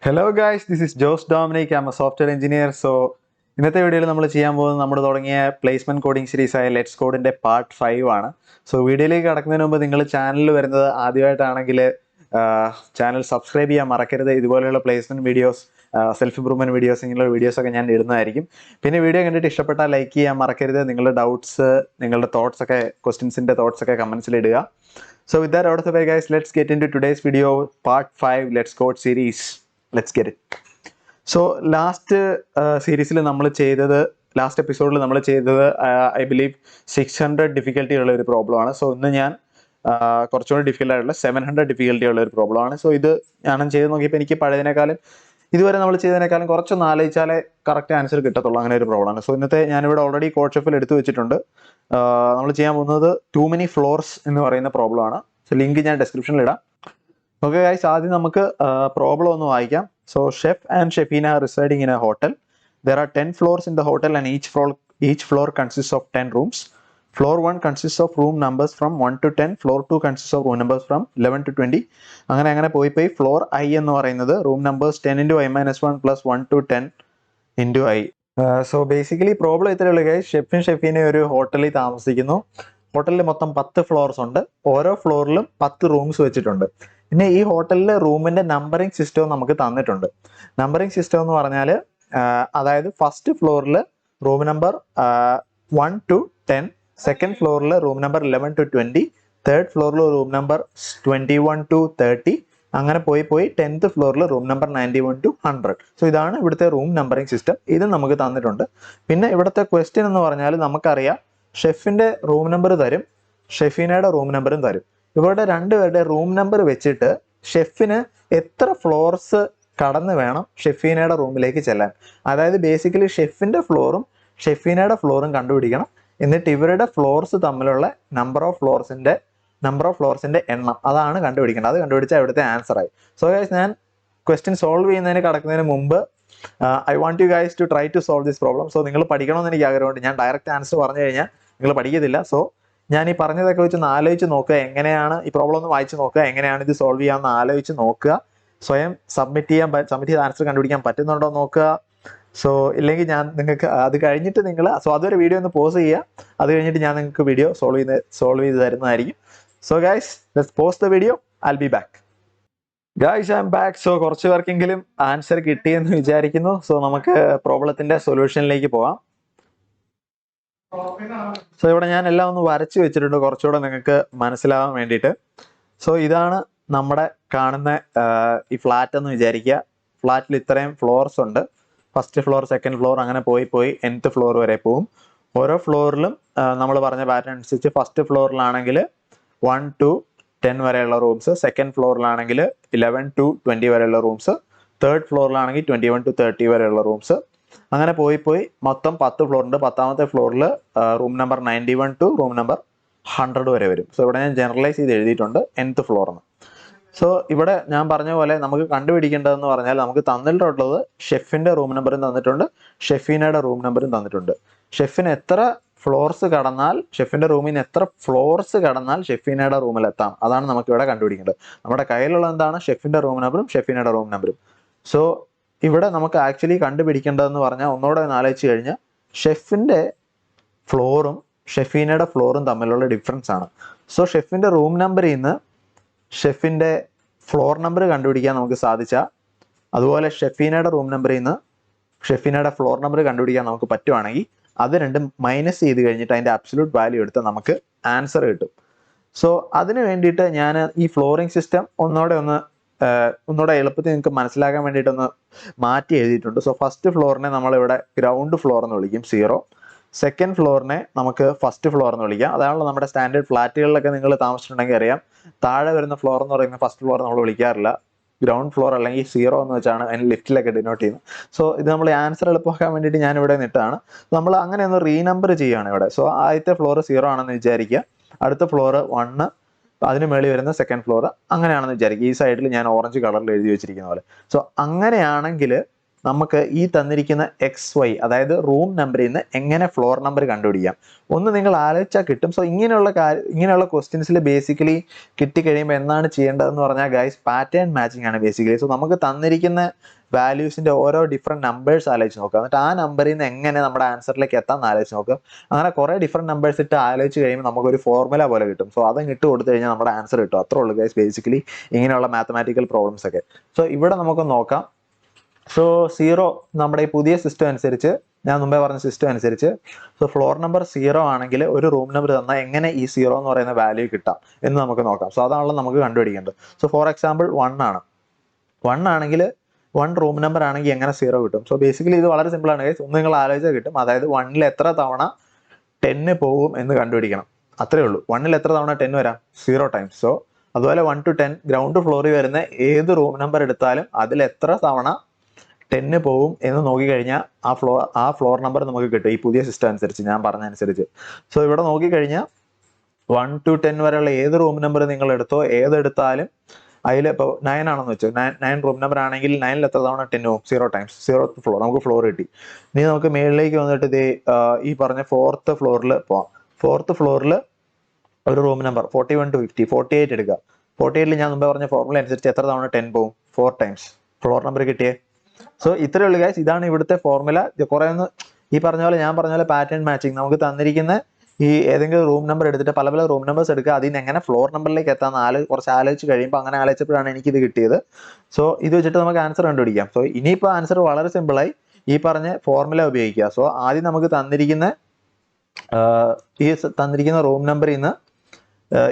Hello guys, this is Josh Dominic. I'm a software engineer. ഇന്നത്തെ വീഡിയോയിൽ നമ്മൾ ചെയ്യാൻ പോകുന്നത് നമ്മൾ തുടങ്ങിയ പ്ലേസ്മെന്റ് കോഡിംഗ് സീരീസ് ആയ ലെറ്റ്സ് കോഡിന്റെ പാർട്ട് 5 ആണ്. വീഡിയോയിലേക്ക് കടക്കുന്നതിന് മുമ്പ് നിങ്ങൾ ചാനലിൽ വരുന്നത് ആദ്യമായിട്ടാണെങ്കിൽ ചാനൽ സബ്സ്ക്രൈബ് ചെയ്യാൻ മറക്കരുത്. ഇതുപോലെയുള്ള placement videos, self improvement videos, ഇങ്ങനെയുള്ള വീഡിയോസ് ഒക്കെ ഞാൻ ഇടുന്നതായിരിക്കും. പിന്നെ വീഡിയോ കണ്ടിട്ട് ഇഷ്ടപ്പെട്ടാൽ ലൈക്ക് ചെയ്യാൻ മറക്കരുത്. നിങ്ങളുടെ ഡൗട്ട്സ്, നിങ്ങളുടെ തോട്ട്സ് ഒക്കെ, ക്വസ്റ്റ്യൻസിന്റെ തോട്ട്സ് ഒക്കെ കമന്റ്സിൽ ഇടുക. So with that out of the way guys, let's get into today's video, part 5 Let's Code series. Let's get it. So last സീരീസിൽ നമ്മൾ ചെയ്തത്, ലാസ്റ്റ് എപ്പിസോഡിൽ നമ്മൾ ചെയ്തത് ഐ ബിലീവ് 600 ഡിഫിക്കൽട്ടി ഉള്ള ഒരു പ്രോബ്ലം ആണ്. സോ ഇന്ന് ഞാൻ കുറച്ചുകൂടി ഡിഫിക്കൽട്ട് ആയിട്ടുള്ള 700 ഡിഫിക്കൽട്ടി ഉള്ള ഒരു പ്രോബ്ലം ആണ്. സോ ഇത് ഞാൻ ചെയ്ത് നോക്കിയപ്പോൾ എനിക്ക് പഴയതിനേക്കാളും ഇതുവരെ നമ്മൾ ചെയ്തതിനേക്കാളും കുറച്ചൊന്ന് ആലോചിച്ചാലേ കറക്റ്റ് ആൻസർ കിട്ടത്തുള്ളൂ, അങ്ങനെ ഒരു പ്രോബ്ലം ആണ്. സോ ഇന്നത്തെ ഞാനിവിടെ ഓൾറെഡി കോഡ്ഷെഫിൽ എടുത്തു വെച്ചിട്ടുണ്ട്. നമ്മൾ ചെയ്യാൻ പോകുന്നത് ടു മെനി ഫ്ലോർസ് എന്ന് പറയുന്ന പ്രോബ്ലം ആണ്. സോ ലിങ്ക് ഞാൻ ഡിസ്ക്രിപ്ഷനിൽ ഇടാം. ഓക്കെ ഗൈസ്, ആദ്യം നമുക്ക് പ്രോബ്ലം ഒന്ന് വായിക്കാം. So chef and Chefina are residing in a hotel. There are 10 floors in the hotel and each floor consists of 10 rooms. Floor 1 consists of room numbers from 1 to 10. Floor 2 consists of room numbers from 11 to 20. അങ്ങനെ പോയി floor I എന്ന് പറയുന്നത് room numbers 10 into i-1 plus 1 to 10 into i. So basically problem ഇത്രയുള്ള guys. ഷെഫും ഷെഫീനയും ഒരു ഹോട്ടലിൽ താമസിക്കുന്നു. ഹോട്ടലിൽ മൊത്തം 10 ഫ്ലോർസ് ഉണ്ട്. ഓരോ ഫ്ലോറിലും 10 റൂംസ് വെച്ചിട്ടുണ്ട്. പിന്നെ ഈ ഹോട്ടലിൽ റൂമിന്റെ നമ്പറിംഗ് സിസ്റ്റവും നമുക്ക് തന്നിട്ടുണ്ട്. നമ്പറിംഗ് സിസ്റ്റം എന്ന് പറഞ്ഞാൽ അതായത് ഫസ്റ്റ് ഫ്ലോറിൽ റൂം നമ്പർ 1 to 10, സെക്കൻഡ് ഫ്ലോറിൽ റൂം നമ്പർ 11 to 20, തേർഡ് ഫ്ലോറിൽ റൂം നമ്പർ 21 to 30, അങ്ങനെ പോയി 10th ഫ്ലോറിൽ റൂം നമ്പർ 91 to 100. സോ ഇതാണ് ഇവിടുത്തെ റൂം നമ്പറിംഗ് സിസ്റ്റം. ഇത് നമുക്ക് തന്നിട്ടുണ്ട്. പിന്നെ ഇവിടുത്തെ ക്വസ്റ്റ്യൻ എന്ന് പറഞ്ഞാൽ നമുക്കറിയാം ഷെഫിന്റെ റൂം നമ്പർ തരും, ഷെഫീനയുടെ റൂം നമ്പറും തരും. ഇവരുടെ രണ്ടുപേരുടെ റൂം നമ്പർ വെച്ചിട്ട് ഷെഫിന് എത്ര ഫ്ലോർസ് കടന്ന് വേണം ഷെഫീനയുടെ റൂമിലേക്ക് ചെല്ലാൻ. അതായത് ബേസിക്കലി ഷെഫിന്റെ ഫ്ലോറും ഷെഫീനയുടെ ഫ്ലോറും കണ്ടുപിടിക്കണം. എന്നിട്ട് ഇവരുടെ ഫ്ലോർസ് തമ്മിലുള്ള നമ്പർ ഓഫ് ഫ്ലോർസിന്റെ എണ്ണം അതാണ് കണ്ടുപിടിക്കേണ്ടത്. അത് കണ്ടുപിടിച്ചാൽ ഇവിടുത്തെ ആൻസർ ആയി. സോ ഗൈസ്, ഞാൻ ക്വസ്റ്റ്യൻ സോൾവ് ചെയ്യുന്നതിന് കടക്കുന്നതിന് മുമ്പ് I want you guys to try to solve this problem. So നിങ്ങൾ പഠിക്കണമെന്ന് എനിക്ക് ആഗ്രഹമുണ്ട്. ഞാൻ ഡയറക്റ്റ് ആൻസർ പറഞ്ഞു കഴിഞ്ഞാൽ നിങ്ങൾ പഠിക്കത്തില്ല. സോ ഞാൻ ഈ പറഞ്ഞതൊക്കെ വെച്ചൊന്ന് ആലോചിച്ച് നോക്കുക, എങ്ങനെയാണ് ഈ പ്രോബ്ലം ഒന്ന് വായിച്ച് നോക്കുക, എങ്ങനെയാണ് ഇത് സോൾവ് ചെയ്യാമെന്ന് ആലോചിച്ച് നോക്കുക. സ്വയം സബ്മിറ്റ് ചെയ്ത് ആൻസർ കണ്ടുപിടിക്കാൻ പറ്റുന്നുണ്ടോ നോക്കുക. സോ ഇല്ലെങ്കിൽ ഞാൻ നിങ്ങൾക്ക് അത് കഴിഞ്ഞിട്ട് അതൊരു വീഡിയോ ഒന്ന് പോസ് ചെയ്യുക. അത് കഴിഞ്ഞിട്ട് ഞാൻ നിങ്ങൾക്ക് വീഡിയോ സോൾവ് ചെയ്ത് തരുന്നതായിരിക്കും. So guys, let's pause the video. I'll be back. Guys, I'm back. So കുറച്ച് പേർക്കെങ്കിലും ആൻസർ കിട്ടിയെന്ന് വിചാരിക്കുന്നു. സോ നമുക്ക് പ്രോബ്ലത്തിന്റെ സൊല്യൂഷനിലേക്ക് പോവാം. സോ ഇവിടെ ഞാൻ എല്ലാം ഒന്ന് വരച്ച് വെച്ചിട്ടുണ്ട് കുറച്ചുകൂടെ നിങ്ങൾക്ക് മനസ്സിലാവാൻ വേണ്ടിയിട്ട്. സോ ഇതാണ് നമ്മുടെ കാണുന്ന ഈ ഫ്ലാറ്റ് എന്ന് വിചാരിക്കുക. ഫ്ലാറ്റിൽ ഇത്രയും ഫ്ലോർസ് ഉണ്ട്. ഫസ്റ്റ് ഫ്ലോർ, സെക്കൻഡ് ഫ്ലോർ, അങ്ങനെ പോയി nth ഫ്ലോർ വരെ പോവും. ഓരോ ഫ്ലോറിലും നമ്മൾ പറഞ്ഞ പാറ്റേൺ അനുസരിച്ച് ഫസ്റ്റ് ഫ്ലോറിലാണെങ്കിൽ 1 to 10 വരെയുള്ള റൂംസ്, സെക്കൻഡ് ഫ്ലോറിലാണെങ്കിൽ 11 to 20 വരെയുള്ള റൂംസ്, തേർഡ് ഫ്ലോറിലാണെങ്കിൽ 21 to 30 വരെയുള്ള റൂംസ്. അങ്ങനെ പോയി മൊത്തം 10 ഫ്ലോർ ഉണ്ട്. 10ാമത്തെ ഫ്ലോറിൽ room number 91 to room number 100 വരെ വരും. സോ ഇവിടെ ഞാൻ ജനറലൈസ് ചെയ്ത് എഴുതിയിട്ടുണ്ട് nth ഫ്ലോർ എന്ന്. സോ ഇവിടെ ഞാൻ പറഞ്ഞ പോലെ നമുക്ക് കണ്ടുപിടിക്കേണ്ടതെന്ന് പറഞ്ഞാൽ നമുക്ക് തന്നിട്ടുള്ളത് ഷെഫിന്റെ റൂം നമ്പറും തന്നിട്ടുണ്ട്, ഷെഫീനയുടെ റൂം നമ്പറും തന്നിട്ടുണ്ട്. ഷെഫിന് എത്ര ഫ്ലോർസ് കടന്നാൽ, ഷെഫിന്റെ റൂമിൽ നിന്ന് എത്ര ഫ്ലോർസ് കടന്നാൽ ഷെഫീനയുടെ റൂമിൽ എത്താം, അതാണ് നമുക്ക് ഇവിടെ കണ്ടുപിടിക്കേണ്ടത്. നമ്മുടെ കയ്യിലുള്ള എന്താണ് ഷെഫിന്റെ റൂം നമ്പറും ഷെഫീനയുടെ റൂം നമ്പറും. സോ ഇവിടെ നമുക്ക് ആക്ച്വലി കണ്ടുപിടിക്കേണ്ടതെന്ന് പറഞ്ഞാൽ ഒന്നുകൂടെ ഒന്ന് ആലോചിച്ച് കഴിഞ്ഞാൽ ഷെഫിന്റെ ഫ്ലോറും ഷെഫീനയുടെ ഫ്ലോറും തമ്മിലുള്ള ഡിഫറൻസ് ആണ്. സോ ഷെഫിന്റെ റൂം നമ്പറിൽ നിന്ന് ഷെഫിന്റെ ഫ്ലോർ നമ്പർ കണ്ടുപിടിക്കാൻ നമുക്ക് സാധിച്ചാൽ, അതുപോലെ ഷെഫീനയുടെ റൂം നമ്പറിൽ നിന്ന് ഷെഫീനയുടെ ഫ്ലോർ നമ്പർ കണ്ടുപിടിക്കാൻ നമുക്ക് പറ്റുവാണെങ്കിൽ അത് രണ്ടും മൈനസ് ചെയ്ത് കഴിഞ്ഞിട്ട് അതിന്റെ അബ്സല്യൂട്ട് വാല്യൂ എടുത്ത് നമുക്ക് ആൻസർ കിട്ടും. സോ അതിന് വേണ്ടിയിട്ട് ഞാൻ ഈ ഫ്ലോറിംഗ് സിസ്റ്റം ഒന്നുകൂടെ എളുപ്പത്തിൽ നിങ്ങൾക്ക് മനസ്സിലാക്കാൻ വേണ്ടിയിട്ടൊന്ന് മാറ്റി എഴുതിയിട്ടുണ്ട്. സോ ഫസ്റ്റ് ഫ്ലോറിനെ നമ്മളിവിടെ ഗ്രൗണ്ട് ഫ്ലോർ എന്ന് വിളിക്കും, 0. സെക്കൻഡ് ഫ്ലോറിനെ നമുക്ക് ഫസ്റ്റ് ഫ്ലോർ എന്ന് വിളിക്കാം. അതാണല്ലോ നമ്മുടെ സ്റ്റാൻഡേർഡ് ഫ്ലാറ്റുകളിലൊക്കെ നിങ്ങൾ താമസിച്ചിട്ടുണ്ടെങ്കിൽ അറിയാം, താഴെ വരുന്ന ഫ്ലോർ എന്ന് പറയുന്ന ഫസ്റ്റ് ഫ്ലോർ നമ്മൾ വിളിക്കാറില്ല, ഗ്രൗണ്ട് ഫ്ലോർ അല്ലെങ്കിൽ 0 എന്ന് വെച്ചാണ് അതിന് ലിഫ്റ്റിലൊക്കെ ഡിനോട്ട് ചെയ്യുന്നത്. സോ ഇത് നമ്മൾ ആൻസർ എളുപ്പമാക്കാൻ വേണ്ടിയിട്ട് ഞാൻ ഇവിടെ നിന്നിട്ടാണ്. നമ്മൾ അങ്ങനെ ഒന്ന് റീനമ്പർ ചെയ്യുകയാണ് ഇവിടെ. സോ ആദ്യത്തെ ഫ്ലോർ 0 ആണെന്ന് വിചാരിക്കുക, അടുത്ത ഫ്ലോർ 1, അതിന് മേളിൽ വരുന്ന സെക്കൻഡ് ഫ്ലോർ, അങ്ങനെയാണെന്ന് വിചാരിക്കുക. ഈ സൈഡിൽ ഞാൻ ഓറഞ്ച് കളറിൽ എഴുതി വെച്ചിരിക്കുന്ന പോലെ. സോ അങ്ങനെയാണെങ്കിൽ നമുക്ക് ഈ തന്നിരിക്കുന്ന XY അതായത് റൂം നമ്പറിൽ നിന്ന് എങ്ങനെ ഫ്ലോർ നമ്പർ കണ്ടുപിടിക്കാം ഒന്ന് നിങ്ങൾ ആലോചിച്ചാൽ കിട്ടും. സോ ഇങ്ങനെയുള്ള ക്വസ്റ്റ്യൻസിൽ ബേസിക്കലി കിട്ടിക്കഴിയുമ്പോൾ എന്താണ് ചെയ്യേണ്ടതെന്ന് പറഞ്ഞാൽ ഗൈസ് പാറ്റേൺ മാച്ചിങ് ആണ് ബേസിക്കലി. സോ നമുക്ക് തന്നിരിക്കുന്ന വാല്യൂസിന്റെ ഓരോ ഡിഫറെന്റ് നമ്പേഴ്സ് ആലോചിച്ച് നോക്കുക, എന്നിട്ട് ആ നമ്പറിൽ നിന്ന് എങ്ങനെ നമ്മുടെ ആൻസറിലേക്ക് എത്താമെന്ന് ആലോചിച്ച് നോക്കുക. അങ്ങനെ കുറേ ഡിഫറെന്റ് നമ്പേഴ്സ് ഇട്ട് ആലോചിച്ച് കഴിയുമ്പോൾ നമുക്കൊരു ഫോർമുല പോലെ കിട്ടും. സോ അതങ്ങ് ഇട്ട് കൊടുത്തു കഴിഞ്ഞാൽ നമ്മുടെ ആൻസർ കിട്ടും. അത്രേ ഉള്ളൂ ഗൈസ് ബേസിക്കലി ഇങ്ങനെയുള്ള മാത്തമാറ്റിക്കൽ പ്രോബ്ലംസ് ഒക്കെ. സോ ഇവിടെ നമുക്ക് നോക്കാം. സോ 0 നമ്മുടെ ഈ പുതിയ സിസ്റ്റം അനുസരിച്ച്, ഞാൻ മുമ്പേ പറഞ്ഞ സിസ്റ്റം അനുസരിച്ച്, സോ ഫ്ലോർ നമ്പർ 0 ആണെങ്കിൽ ഒരു റൂം നമ്പർ തന്നാൽ എങ്ങനെ ഈ 0 എന്ന് പറയുന്ന വാല്യൂ കിട്ടാം എന്ന് നമുക്ക് നോക്കാം. സോ അതാണല്ലോ നമുക്ക് കണ്ടുപിടിക്കേണ്ടത്. സോ ഫോർ എക്സാമ്പിൾ 1 ആണ്. 1 ആണെങ്കിൽ 1 റൂം നമ്പർ ആണെങ്കിൽ എങ്ങനെ 0 കിട്ടും? സോ ബേസിക്കലി ഇത് വളരെ സിമ്പിൾ ആണ് ഗൈസ്. ഒന്ന് നിങ്ങൾ ആലോചിച്ചാൽ കിട്ടും. അതായത് 1ൽ എത്ര തവണ 10 പോകും എന്ന് കണ്ടുപിടിക്കണം. അത്രേ ഉള്ളൂ. 1ൽ എത്ര തവണ 10 വരാം? 0 ടൈംസ്. സോ അതുപോലെ 1 to 10 ഗ്രൗണ്ട് ഫ്ലോറിൽ വരുന്ന ഏത് റൂം നമ്പർ എടുത്താലും അതിൽ എത്ര തവണ 10 പോവും എന്ന് നോക്കിക്കഴിഞ്ഞാൽ ആ ഫ്ലോർ നമ്പർ നമുക്ക് കിട്ടും ഈ പുതിയ സിസ്റ്റം അനുസരിച്ച്, ഞാൻ പറഞ്ഞ അനുസരിച്ച്. സോ ഇവിടെ നോക്കിക്കഴിഞ്ഞാൽ 1 to 10 വരെയുള്ള ഏത് റൂം നമ്പർ നിങ്ങൾ എടുത്തോ, ഏതെടുത്താലും അതിൽ ഇപ്പോൾ 9 ആണെന്ന് വെച്ചോ, 9 റൂം നമ്പർ ആണെങ്കിൽ 9ൽ എത്ര തവണ 10 പോവും? 0 ടൈംസ്. 0th ഫ്ലോർ, നമുക്ക് ഫ്ലോർ കിട്ടി. ഇനി നമുക്ക് മേളിലേക്ക് വന്നിട്ട് ഇതേ ഈ പറഞ്ഞ 4th ഫ്ലോറിൽ പോവാം. 4th ഫ്ലോറിൽ ഒരു റൂം നമ്പർ 41 to 50, 48 എടുക്കുക. 48ൽ ഞാൻ മുമ്പേ പറഞ്ഞ ഫോർമുല അനുസരിച്ച് എത്ര തവണ 10 പോവും? 4 ടൈംസ്. ഫ്ലോർ നമ്പർ കിട്ടിയേ. സോ ഇത്രയേ ഉള്ളൂ ഗൈസ്. ഇതാണ് ഇവിടുത്തെ ഫോർമുല. കുറെ ഒന്ന് ഈ പറഞ്ഞ പോലെ, ഞാൻ പറഞ്ഞ പോലെ പാറ്റേൺ മാച്ചിങ്, നമുക്ക് തന്നിരിക്കുന്ന ഈ ഏതെങ്കിലും റൂം നമ്പർ എടുത്തിട്ട് പല പല റൂം നമ്പേഴ്സ് എടുക്കുക, അതിൽ നിന്ന് എങ്ങനെ ഫ്ലോർ നമ്പറിലേക്ക് എത്താമെന്ന് കുറച്ച് ആലോചിച്ച് കഴിയുമ്പോൾ അങ്ങനെ ആലോചിച്ചപ്പോഴാണ് എനിക്കിത് കിട്ടിയത്. സോ ഇത് വെച്ചിട്ട് നമുക്ക് ആൻസർ കണ്ടുപിടിക്കാം. സോ ഇനിയിപ്പോൾ ആൻസർ വളരെ സിമ്പിളായി, ഈ പറഞ്ഞ ഫോർമുല ഉപയോഗിക്കുക. സോ ആദ്യം നമുക്ക് തന്നിരിക്കുന്ന റൂം നമ്പറിൽ നിന്ന്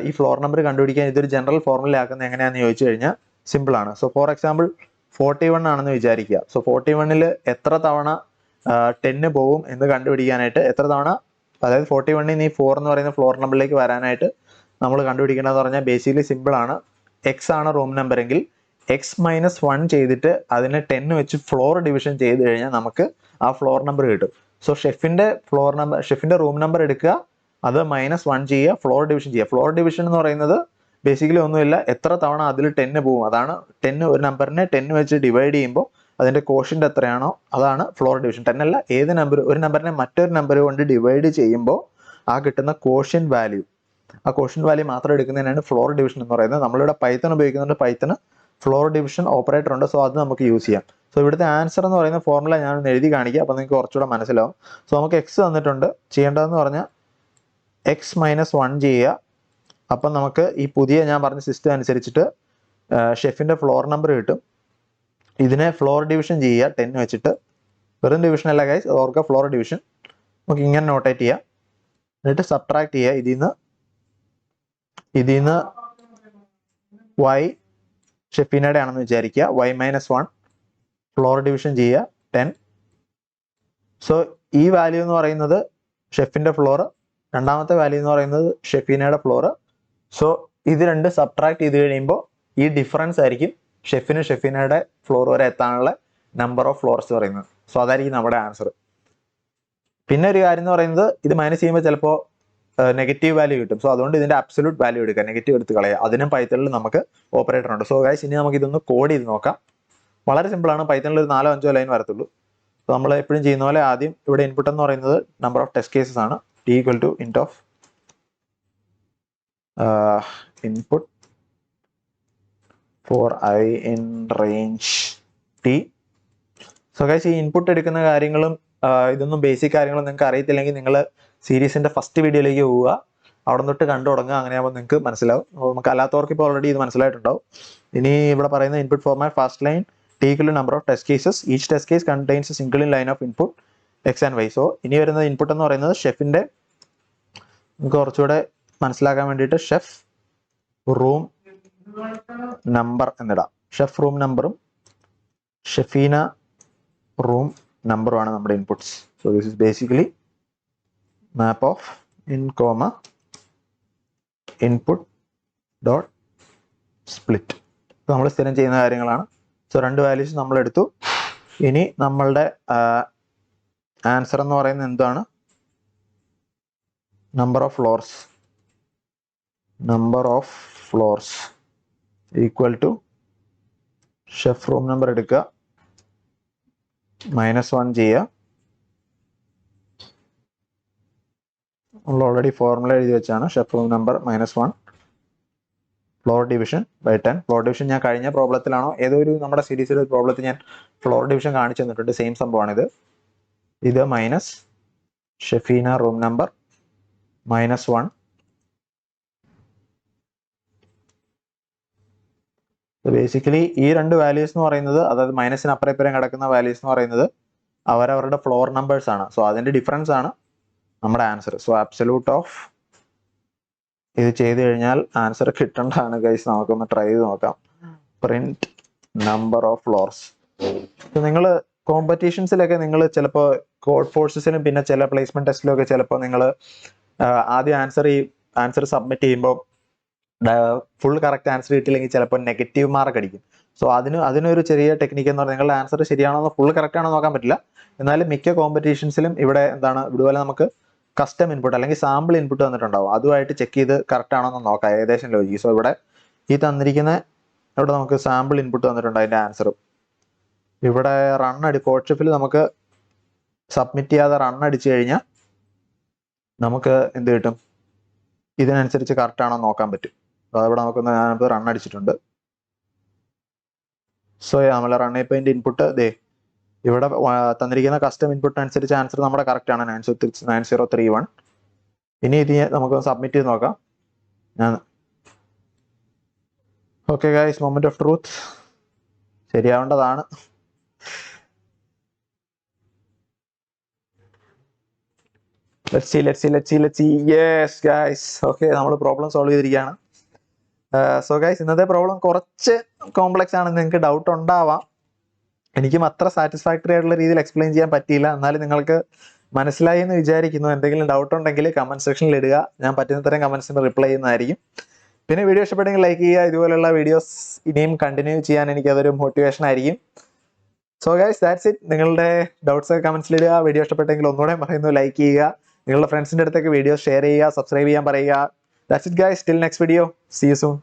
ഈ ഫ്ലോർ നമ്പർ കണ്ടുപിടിക്കാൻ ഇതൊരു ജനറൽ ഫോർമുല ആക്കുന്നത് എങ്ങനെയാണെന്ന് ചോദിച്ചു കഴിഞ്ഞാൽ സിമ്പിൾ ആണ്. സോ ഫോർ എക്സാമ്പിൾ 41 ആണെന്ന് വിചാരിക്കുക. സോ 41ൽ എത്ര തവണ 10 പോവും എന്ന് കണ്ടുപിടിക്കാനായിട്ട് എത്ര തവണ, അതായത് 41ൽ നിന്ന് ഈ 4 എന്ന് പറയുന്ന ഫ്ലോർ നമ്പറിലേക്ക് വരാനായിട്ട് നമ്മൾ കണ്ടുപിടിക്കേണ്ടതെന്ന് പറഞ്ഞാൽ ബേസിക്കലി സിമ്പിൾ ആണ്. എക്സ് ആണ് റൂം നമ്പർ എങ്കിൽ x-1 ചെയ്തിട്ട് അതിനെ 10 വെച്ച് ഫ്ലോർ ഡിവിഷൻ ചെയ്ത് കഴിഞ്ഞാൽ നമുക്ക് ആ ഫ്ലോർ നമ്പർ കിട്ടും. സോ ഷെഫിന്റെ റൂം നമ്പർ എടുക്കുക, അത് -1 ചെയ്യുക, ഫ്ലോർ ഡിവിഷൻ ചെയ്യുക. ഫ്ലോർ ഡിവിഷൻ എന്ന് പറയുന്നത് ബേസിക്കലി ഒന്നുമില്ല, എത്ര തവണ അതിൽ 10 പോകും അതാണ് 10. ഒരു നമ്പറിനെ 10 വെച്ച് ഡിവൈഡ് ചെയ്യുമ്പോൾ അതിന്റെ കോഷ്യന്റ് എത്രയാണോ അതാണ് ഫ്ലോർ ഡിവിഷൻ. 10 അല്ല, ഏത് നമ്പർ, ഒരു നമ്പറിനെ മറ്റൊരു നമ്പർ കൊണ്ട് ഡിവൈഡ് ചെയ്യുമ്പോൾ ആ കിട്ടുന്ന കോഷ്യന്റ് വാല്യൂ, ആ കോഷ്യന്റ് വാല്യൂ മാത്രം എടുക്കുന്നതിനാണ് ഫ്ലോർ ഡിവിഷൻ എന്ന് പറയുന്നത്. നമ്മളിവിടെ പൈത്തൺ ഉപയോഗിക്കുന്നുണ്ട്, പൈത്തണ് ഫ്ലോർ ഡിവിഷൻ ഓപ്പറേറ്റർ ഉണ്ട്. സോ അത് നമുക്ക് യൂസ് ചെയ്യാം. സോ ഇവിടുത്തെ ആൻസർ എന്ന് പറയുന്ന ഫോർമുല ഞാൻ എഴുതി കാണിക്കുക, അപ്പോൾ നിങ്ങൾക്ക് കുറച്ചുകൂടെ മനസ്സിലാവും. സോ നമുക്ക് എക്സ് തന്നിട്ടുണ്ട്, ചെയ്യേണ്ടതെന്ന് പറഞ്ഞാൽ x-1 ചെയ്യുക. അപ്പം നമുക്ക് ഈ പുതിയ ഞാൻ പറഞ്ഞ സിസ്റ്റം അനുസരിച്ചിട്ട് ഷെഫിന്റെ ഫ്ലോർ നമ്പർ കിട്ടും. ഇതിനെ ഫ്ലോർ ഡിവിഷൻ ചെയ്യുക 10 വെച്ചിട്ട്. വെറും ഡിവിഷൻ അല്ല ഗൈസ്, ഓർക്കുക ഫ്ലോർ ഡിവിഷൻ. നമുക്ക് ഇങ്ങനെ നോട്ടേറ്റ് ചെയ്യാം, എന്നിട്ട് സബ്ട്രാക്ട് ചെയ്യുക. ഇതിന്ന് y ഷെഫീനയുടെ ആണെന്ന് വിചാരിക്കുക, y-1 ഫ്ലോർ ഡിവിഷൻ ചെയ്യുക 10. സോ ഈ വാല്യൂ എന്ന് പറയുന്നത് ഷെഫിന്റെ ഫ്ലോർ, രണ്ടാമത്തെ വാല്യൂ എന്ന് പറയുന്നത് ഷെഫീനയുടെ ഫ്ലോർ. സോ ഇത് രണ്ട് സബ്ട്രാക്ട് ചെയ്ത് കഴിയുമ്പോൾ ഈ ഡിഫറൻസ് ആയിരിക്കും ഷെഫീനയുടെ ഫ്ലോർ വരെ എത്താനുള്ള നമ്പർ ഓഫ് ഫ്ലോർസ് പറയുന്നത്. സോ അതായിരിക്കും നമ്മുടെ ആൻസർ. പിന്നെ ഒരു കാര്യം എന്ന് പറയുന്നത്, ഇത് മൈനസ് ചെയ്യുമ്പോൾ ചിലപ്പോൾ നെഗറ്റീവ് വാല്യൂ കിട്ടും. സോ അതുകൊണ്ട് ഇതിന്റെ അബ്സല്യൂട്ട് വാല്യൂ എടുക്കുക, നെഗറ്റീവ് എടുത്ത് കളയുക. അതിനും പൈത്തണിൽ നമുക്ക് ഓപ്പറേറ്റർ ഉണ്ട്. സോ ഗൈസ് ഇനി നമുക്ക് ഇതൊന്ന് കോഡ് ചെയ്ത് നോക്കാം. വളരെ സിമ്പിൾ ആണ്. പൈത്തണിൽ ഒരു 4-5 ലൈൻ വരത്തുള്ളൂ. സോ നമ്മൾ എപ്പോഴും ചെയ്യുന്ന പോലെ ആദ്യം ഇവിടെ ഇൻപുട്ട് എന്ന് പറയുന്നത് നമ്പർ ഓഫ് ടെസ്റ്റ് കേസസ് ആണ്. t equal to int of input for I in range t. So guys ഈ ഇൻപുട്ട് എടുക്കുന്ന കാര്യങ്ങളും ഇതൊന്നും ബേസിക് കാര്യങ്ങളും നിങ്ങൾക്ക് അറിയത്തില്ലെങ്കിൽ നിങ്ങൾ സീരീസിന്റെ ഫസ്റ്റ് വീഡിയോയിലേക്ക് പോവുക, അവിടെ തൊട്ട് കണ്ടു തുടങ്ങുക. അങ്ങനെയാകുമ്പോൾ നിങ്ങൾക്ക് മനസ്സിലാവും. നമുക്ക് അല്ലാത്തവർക്ക് ഇപ്പോൾ ഓൾറെഡി ഇത് മനസ്സിലായിട്ടുണ്ടാവും. ഇനി ഇവിടെ പറയുന്ന input format first line t equal to number of test cases, each test case contains a single line of input x and y. So ഇനി വരുന്ന ഇൻപുട്ട് എന്ന് പറയുന്നത് ഷെഫിന്റെ, നമുക്ക് കുറച്ചുകൂടെ മനസ്സിലാക്കാൻ വേണ്ടിയിട്ട് ഷെഫ് റൂം നമ്പർ എന്നിടാം. ഷെഫ് റൂം നമ്പറും ഷെഫീന റൂം നമ്പറുമാണ് നമ്മുടെ inputs. So this is basically map of input dot split. നമ്മൾ സ്ഥിരം ചെയ്യുന്ന കാര്യങ്ങളാണ്. സോ രണ്ട് വാല്യൂസ് നമ്മൾ എടുത്തു. ഇനി നമ്മളുടെ ആൻസർ എന്ന് പറയുന്നത് എന്താണ്? Number of floors equal to chef room number എടുക്കുക -1 ചെയ്യുക. നമ്മൾ ഓൾറെഡി ഫോർമുല എഴുതി വെച്ചാണ്. Chef room number -1 floor division by 10. Floor division ഞാൻ കഴിഞ്ഞ പ്രോബ്ലത്തിലാണോ ഏതോ ഒരു നമ്മുടെ സീരീസിലെ ഒരു പ്രോബ്ലത്തിൽ ഞാൻ ഫ്ലോർ ഡിവിഷൻ കാണിച്ചു തന്നിട്ടുണ്ട്. സെയിം സംഭവമാണിത്. ഇത് minus Shefeena room number -1. Basically ഈ രണ്ട് വാല്യൂസ് എന്ന് പറയുന്നത്, അതായത് മൈനസിന് അപ്പുറം ഇപ്പുറം കിടക്കുന്ന വാല്യൂസ് എന്ന് പറയുന്നത് അവരവരുടെ ഫ്ലോർ നമ്പേഴ്സ് ആണ്. സോ അതിന്റെ ഡിഫറൻസ് ആണ് നമ്മുടെ ആൻസർ. സോ അബ്സല്യൂട്ട് ഓഫ് ഇത് ചെയ്ത് കഴിഞ്ഞാൽ ആൻസർ കിട്ടേണ്ടതാണ് ഗൈസ്. നമുക്കൊന്ന് ട്രൈ ചെയ്ത് നോക്കാം. Print number of floors. നിങ്ങൾ കോമ്പറ്റീഷൻസിലൊക്കെ നിങ്ങൾ ചിലപ്പോൾ കോഡ് ഫോഴ്സസിലും പിന്നെ ചില പ്ലേസ്മെന്റ് ടെസ്റ്റിലും ഒക്കെ ചിലപ്പോൾ നിങ്ങൾ ആദ്യം ആൻസർ സബ്മിറ്റ് ചെയ്യുമ്പോൾ ഫുൾ കറക്റ്റ് ആൻസർ കിട്ടിയില്ലെങ്കിൽ ചിലപ്പോൾ നെഗറ്റീവ് മാർക്ക് അടിക്കും. സോ അതിനൊരു ചെറിയ ടെക്നിക്ക് എന്ന് പറഞ്ഞാൽ നിങ്ങളുടെ ആൻസർ ശരിയാണോ ഫുൾ കറക്റ്റ് ആണോ നോക്കാൻ പറ്റില്ല. എന്നാലും മിക്ക കോമ്പറ്റീഷൻസിലും ഇവിടെ ഇതുപോലെ നമുക്ക് കസ്റ്റം ഇൻപുട്ട് അല്ലെങ്കിൽ സാമ്പിൾ ഇൻപുട്ട് തന്നിട്ടുണ്ടാവും. അതുമായിട്ട് ചെക്ക് ചെയ്ത് കറക്റ്റ് ആണോ എന്ന് നോക്കാം, ഏകദേശം ലോജിക്ക്. സോ ഇവിടെ ഈ തന്നിരിക്കുന്ന ഇവിടെ നമുക്ക് സാമ്പിൾ ഇൻപുട്ട് തന്നിട്ടുണ്ട് അതിന്റെ ആൻസറും. ഇവിടെ കോഡ്ഷെഫിൽ നമുക്ക് സബ്മിറ്റ് ചെയ്യാതെ റൺ അടിച്ചു കഴിഞ്ഞാൽ നമുക്ക് എന്ത് കിട്ടും, ഇതിനനുസരിച്ച് കറക്റ്റ് ആണോ നോക്കാൻ പറ്റും. അതവിടെ ഞാനിപ്പോൾ റൺ അടിച്ചിട്ടുണ്ട്. സോ നമ്മളെ റൺ ചെയ്യപ്പോൾ ഇൻപുട്ട് ഇവിടെ തന്നിരിക്കുന്ന കസ്റ്റം ഇൻപുട്ട് അനുസരിച്ച് ആൻസർ നമ്മുടെ കറക്റ്റ് ആണ് 9031. ഇനി ഇത് നമുക്ക് സബ്മിറ്റ് ചെയ്ത് നോക്കാം. Okay guys, moment of truth. ശരിയാവേണ്ടതാണ്. Let's see. Yes guys, okay, നമ്മൾ പ്രോബ്ലം സോൾവ് ചെയ്തിരിക്കുകയാണ്. സോ ഗൈസ്, ഇന്നത്തെ പ്രോബ്ലം കുറച്ച് കോംപ്ലക്സ് ആണ്, നിങ്ങൾക്ക് ഡൗട്ട് ഉണ്ടാവാം. എനിക്കും അത്ര സാറ്റിസ്ഫാക്ടറി ആയിട്ടുള്ള രീതിയിൽ എക്സ്പ്ലെയിൻ ചെയ്യാൻ പറ്റിയില്ല. എന്നാലും നിങ്ങൾക്ക് മനസ്സിലായി എന്ന് വിചാരിക്കുന്നു. എന്തെങ്കിലും ഡൗട്ട് ഉണ്ടെങ്കിൽ കമന്റ് സെക്ഷനിൽ ഇടുക. ഞാൻ പറ്റുന്നതരം കമന്റ്സിന് റിപ്ലൈ ചെയ്യുന്നതായിരിക്കും. പിന്നെ വീഡിയോ ഇഷ്ടപ്പെട്ടെങ്കിൽ ലൈക്ക് ചെയ്യുക. ഇതുപോലുള്ള വീഡിയോസ് ഇനിയും കണ്ടിന്യൂ ചെയ്യാൻ എനിക്കതൊരു മോട്ടിവേഷൻ ആയിരിക്കും. So guys, that's it. നിങ്ങളുടെ ഡൗട്ട്സ് ഒക്കെ കമന്റ്സിൽ ഇടുക. വീഡിയോ ഇഷ്ടപ്പെട്ടെങ്കിൽ ഒന്നുകൂടെ പറയുന്നു, ലൈക്ക് ചെയ്യുക. നിങ്ങളുടെ ഫ്രണ്ട്സിന്റെ അടുത്തൊക്കെ വീഡിയോ ഷെയർ ചെയ്യുക, സബ്സ്ക്രൈബ് ചെയ്യാൻ പറയുക. That's it guys, till next video, see you soon.